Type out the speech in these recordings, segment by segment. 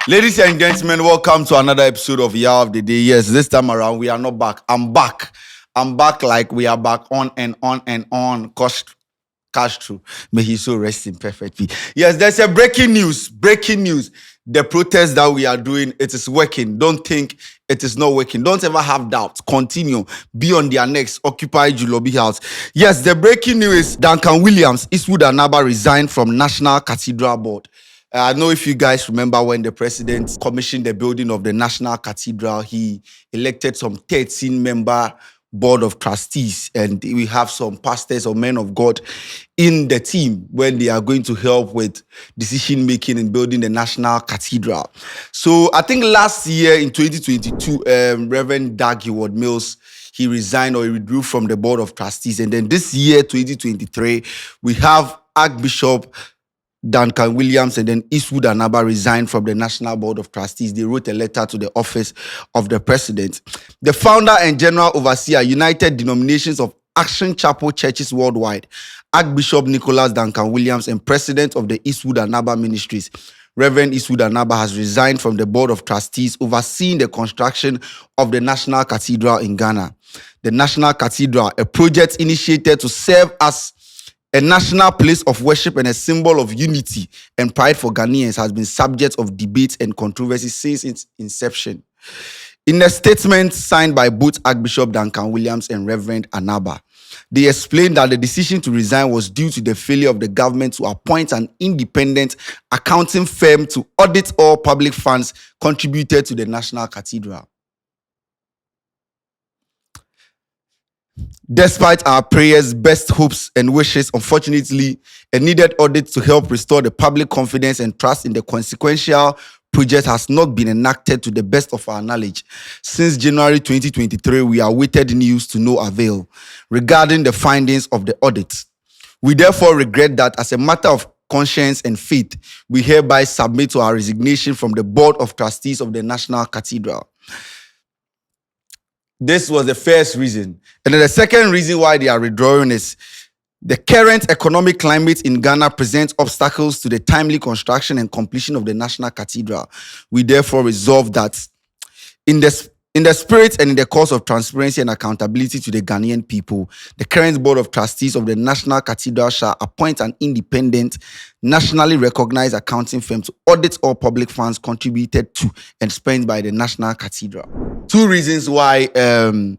Ladies and gentlemen, welcome to another episode of Year of the Day. Yes, this time around we are not back. I'm back. I'm back like we are back on and on and on. Cash through. May he so rest in perfect peace. Yes, there's a breaking news. Breaking news. The protest that we are doing, it is working. Don't think it is not working. Don't ever have doubts. Continue. Be on their next. Occupy Julobi House. Yes, the breaking news is Duncan-Williams, Eastwood Anaba resigned from National Cathedral Board. I know if you guys remember when the president commissioned the building of the National Cathedral, he elected some 13-member Board of Trustees, and we have some pastors or men of God in the team when they are going to help with decision making in building the National Cathedral. So I think last year in 2022, Reverend Doug Mills, he resigned or he withdrew from the Board of Trustees, and then this year 2023 we have Archbishop Duncan-Williams and then Eastwood Anaba resigned from the National Board of Trustees. They wrote a letter to the office of the president. The founder and general overseer, United Denominations of Action Chapel Churches Worldwide, Archbishop Nicholas Duncan-Williams, and president of the Eastwood Anaba Ministries, Reverend Eastwood Anaba, has resigned from the Board of Trustees overseeing the construction of the National Cathedral in Ghana. The National Cathedral, a project initiated to serve as a national place of worship and a symbol of unity and pride for Ghanaians, has been subject of debate and controversy since its inception. In a statement signed by both Archbishop Duncan-Williams and Reverend Anaba, they explained that the decision to resign was due to the failure of the government to appoint an independent accounting firm to audit all public funds contributed to the National Cathedral. Despite our prayers, best hopes, and wishes, unfortunately, a needed audit to help restore the public confidence and trust in the consequential project has not been enacted to the best of our knowledge. Since January 2023, we awaited news to no avail regarding the findings of the audit. We therefore regret that, as a matter of conscience and faith, we hereby submit to our resignation from the Board of Trustees of the National Cathedral. This was the first reason. And then the second reason why they are withdrawing is the current economic climate in Ghana presents obstacles to the timely construction and completion of the National Cathedral. We therefore resolve that in the spirit and in the cause of transparency and accountability to the Ghanaian people, the current Board of Trustees of the National Cathedral shall appoint an independent, nationally recognized accounting firm to audit all public funds contributed to and spent by the National Cathedral. Two reasons why the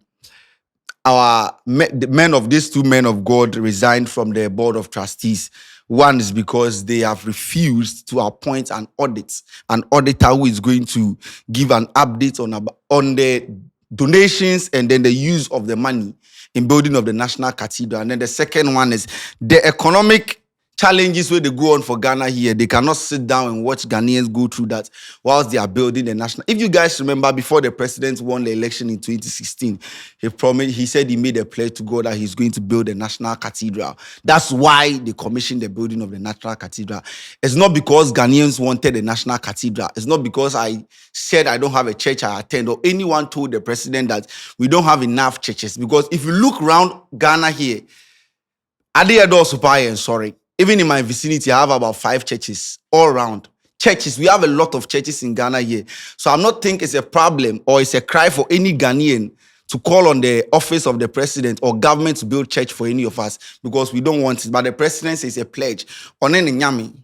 these two men of God resigned from the Board of Trustees. One is because they have refused to appoint an auditor who is going to give an update on the donations and then the use of the money in building of the National Cathedral. And then the second one is the economic challenges where they go on for Ghana here. They cannot sit down and watch Ghanaians go through that whilst they are building the national. If you guys remember, before the president won the election in 2016, he said he made a pledge to God that he's going to build a national cathedral. That's why they commissioned the building of the National Cathedral. It's not because Ghanaians wanted a national cathedral. It's not because I said I don't have a church I attend or anyone told the president that we don't have enough churches. Because if you look around Ghana here, Adeyedo Supai and sorry. Even in my vicinity, I have about 5 churches all around. Churches, we have a lot of churches in Ghana here. So I'm not thinking it's a problem or it's a cry for any Ghanaian to call on the office of the president or government to build church for any of us because we don't want it. But the president says a pledge. On any nyami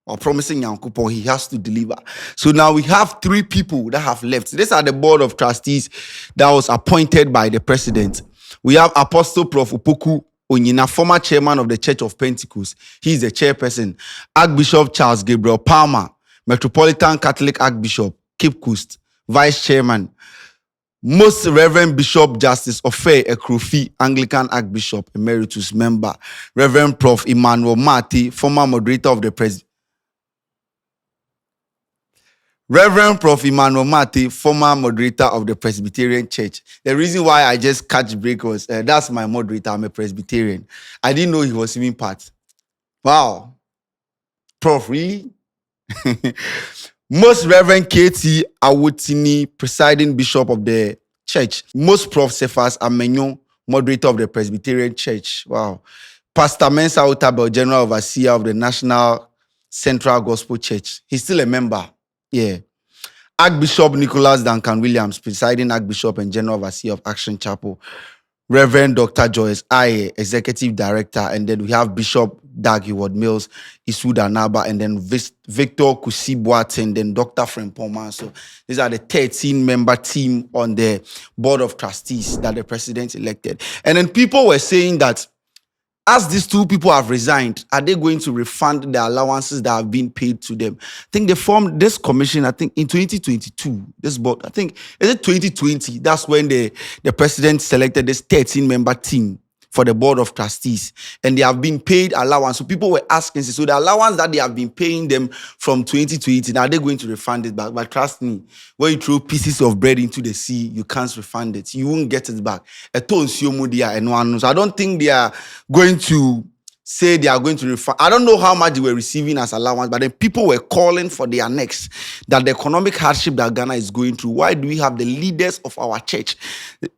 or promising Yankupon, he has to deliver. So now we have 3 people that have left. These are the Board of Trustees that was appointed by the president. We have Apostle Prof. Upoku Onyina, former chairman of the Church of Pentecost. He is the chairperson. Archbishop Charles Gabriel Palmer, Metropolitan Catholic Archbishop, Cape Coast, vice chairman. Most Reverend Bishop Justice Ofe Ekrofi, Anglican Archbishop, Emeritus member. Reverend Prof. Emmanuel Mati, former moderator of the Reverend Prof. Emmanuel Mati, former moderator of the Presbyterian Church. The reason why I just catch break was, that's my moderator, I'm a Presbyterian. I didn't know he was even part. Wow. Prof, really? Most Reverend KT Awotini, presiding bishop of the church. Most Prof. Cephas Amenyo, moderator of the Presbyterian Church. Wow. Pastor Mensa Otabel, general overseer of the National Central Gospel Church. He's still a member. Yeah. Archbishop Nicholas Duncan-Williams, presiding Archbishop and General Overseer of Action Chapel. Reverend Dr. Joyce Aye, Executive Director, and then we have Bishop Dag Mills, Eastwood Anaba, and then Victor Kusibwat, and then Dr. Frempoma. So these are the 13-member team on the Board of Trustees that the president elected. And then people were saying that as these two people have resigned, are they going to refund the allowances that have been paid to them? I think they formed this commission, I think, in 2022. This board, I think, is it 2020? That's when the president selected this 13-member team for the Board of Trustees. And they have been paid allowance. So people were asking, so the allowance that they have been paying them from 2020, now are they going to refund it back? But trust me, when you throw pieces of bread into the sea, you can't refund it. You won't get it back. So I don't think they are going to say they are going to refund. I don't know how much they were receiving as allowance, but then people were calling for their next, that the economic hardship that Ghana is going through. Why do we have the leaders of our church?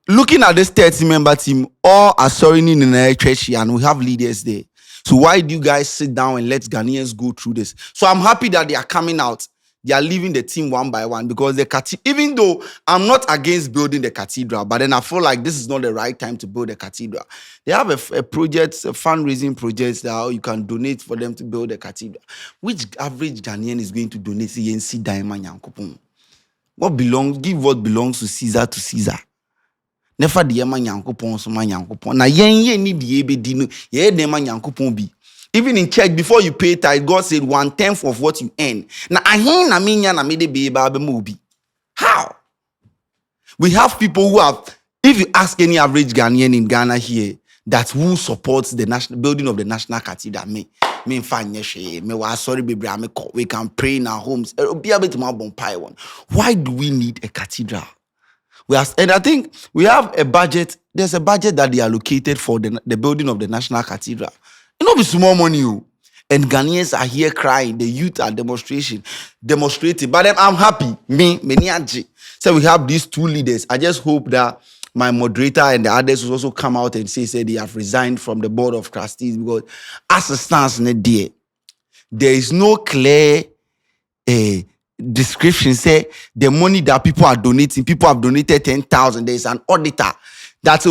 Looking at this 30-member team, all are serving in the church here, and we have leaders there. So why do you guys sit down and let Ghanaians go through this? So I'm happy that they are coming out. They are leaving the team one by one, because even though I'm not against building the cathedral, but then I feel like this is not the right time to build a cathedral. They have a project, a fundraising project that you can donate for them to build a cathedral. Which average Ghanaian is going to donate? Give what belongs to Caesar to Caesar. Never the Yama Yankupon, so my Yankupon. Na yen need the Ebe Dino, ye nema Yankupon be. Even in church, before you pay tithe, God said 1/10 of what you earn. Now, I made a baby movie. How? We have people who have, if you ask any average Ghanaian in Ghana here, that who supports the national building of the National Cathedral, me sorry, baby, we can pray in our homes. Why do we need a cathedral? And I think we have a budget. There's a budget that they allocated for the building of the National Cathedral. It not be small money, and Ghanaians are here crying. The youth are demonstrating. But then I'm happy. So we have these two leaders. I just hope that my moderator and the others will also come out and say they have resigned from the Board of Trustees, because as it stands in the day, there is no clear description. Say the money that people are donating. People have donated 10,000. There is an auditor. That's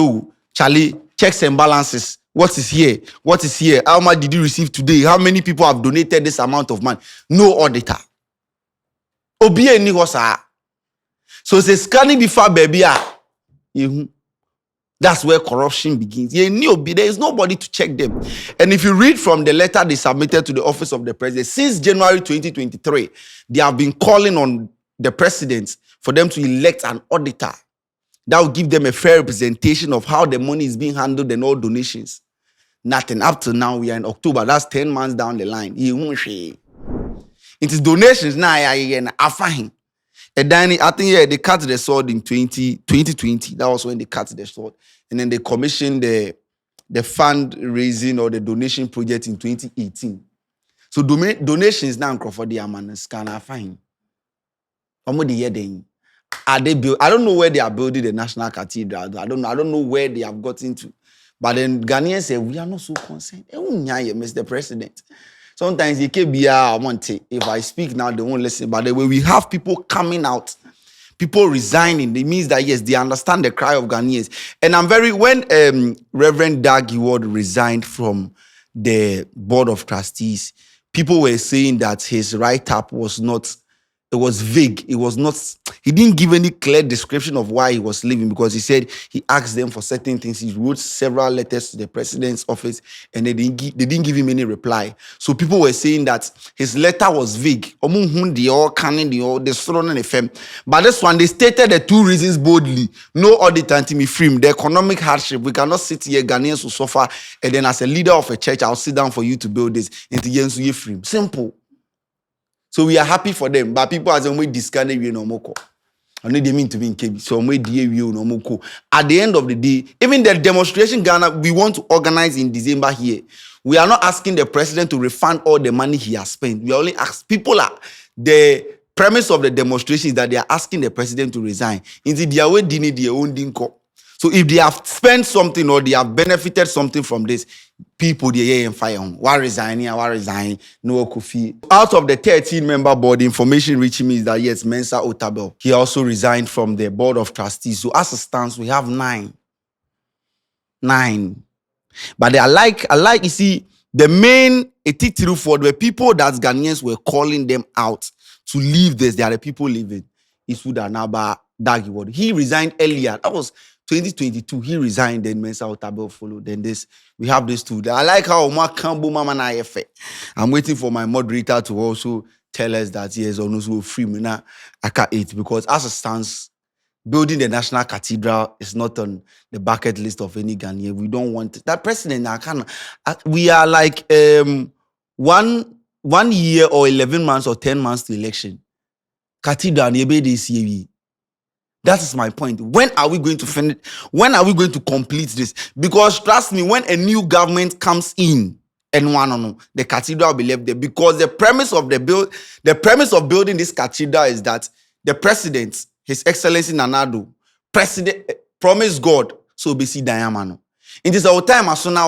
Charlie, checks and balances. What is here? What is here? How much did you receive today? How many people have donated this amount of money? No auditor. Obiye ni hosa. So say scanning before baby. That's where corruption begins. There is nobody to check them. And if you read from the letter they submitted to the office of the president, since January 2023, they have been calling on the president for them to elect an auditor that will give them a fair representation of how the money is being handled and all donations. Nothing. Up to now, we are in October. That's 10 months down the line. It is donations now. I find. And then I think they cut the sword in 2020. That was when they cut the sword. And then they commissioned the fundraising or the donation project in 2018. So donations now for the Amanas can I find. Are they build? I don't know where they are building the National Cathedral. I don't know where they have gotten to. But then Ghanaians say we are not so concerned. Mr. President. Sometimes it can be if I speak now, they won't listen. But the way we have people coming out, people resigning, it means that yes, they understand the cry of Ghanaians. And when Reverend Dag resigned from the Board of Trustees, people were saying that his write-up was not. It was vague. It was not. He didn't give any clear description of why he was leaving, because he said he asked them for certain things. He wrote several letters to the president's office, and they didn't give him any reply. So people were saying that his letter was vague. But this one, they stated the two reasons boldly. No audit anti-free. The economic hardship. We cannot sit here, Ghanaians will suffer, and then as a leader of a church, I'll sit down for you to build this. Simple. So we are happy for them, but people as we discarded we no more. I know they mean to be in KB. So we no more. At the end of the day, even the demonstration Ghana we want to organize in December here, we are not asking the president to refund all the money he has spent. We only ask people the premise of the demonstration is that they are asking the president to resign. In the way they need their own dinko. So if they have spent something or they have benefited something from this, people they and fire on. Why resign? No Kofi. Out of the 13-member board, the information reaching me is that yes, Mensa Otabil, he also resigned from the Board of Trustees. So as it stands, we have 9. But I like, you see, the main etitiru for the people that Ghanaians were calling them out to leave this. There are the people leaving. Eastwood Anaba, Dagiwod. He resigned earlier. That was 2022. He resigned, then Mensa Otabil followed. Then this, we have this two. I like how Omar Kambo Mama na Efe. I'm waiting for my moderator to also tell us that yes, or no free me now. I can't eat because as it stands, building the National Cathedral is not on the bucket list of any Ghanaian. We don't want it. That president, we are like 1 year or 11 months or 10 months to election. Cathedral, that is my point. When are we going to finish? When are we going to complete this? Because trust me, when a new government comes in, and the cathedral will be left there. Because the premise of building this cathedral is that the president, His Excellency Nanado, president promised God, so be see Diamano. In this time, as soon as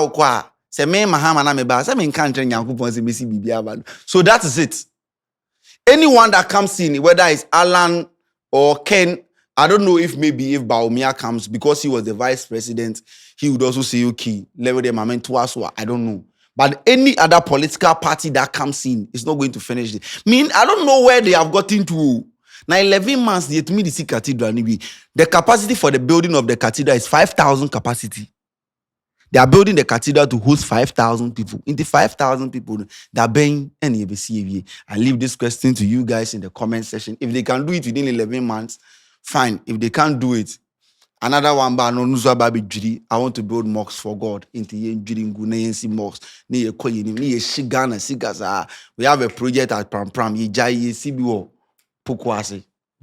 so that is it. Anyone that comes in, whether it's Alan or Ken, I don't know if maybe if Baumia comes because he was the vice president, he would also say, okay, level them, I don't know. But any other political party that comes in is not going to finish it. I don't know where they have gotten to. Now, 11 months, they to me the cathedral. The capacity for the building of the cathedral is 5,000 capacity. They are building the cathedral to host 5,000 people. In the 5,000 people, they are being NABC. I leave this question to you guys in the comment section. If they can do it within 11 months, fine. If they can't do it, another one, I want to build mosques for God. We have a project at Pram. This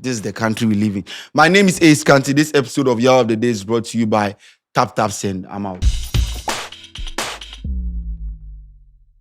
is the country we live in. My name is Ace Kanti. This episode of Year of the Day is brought to you by Tap Tap Send. I'm out.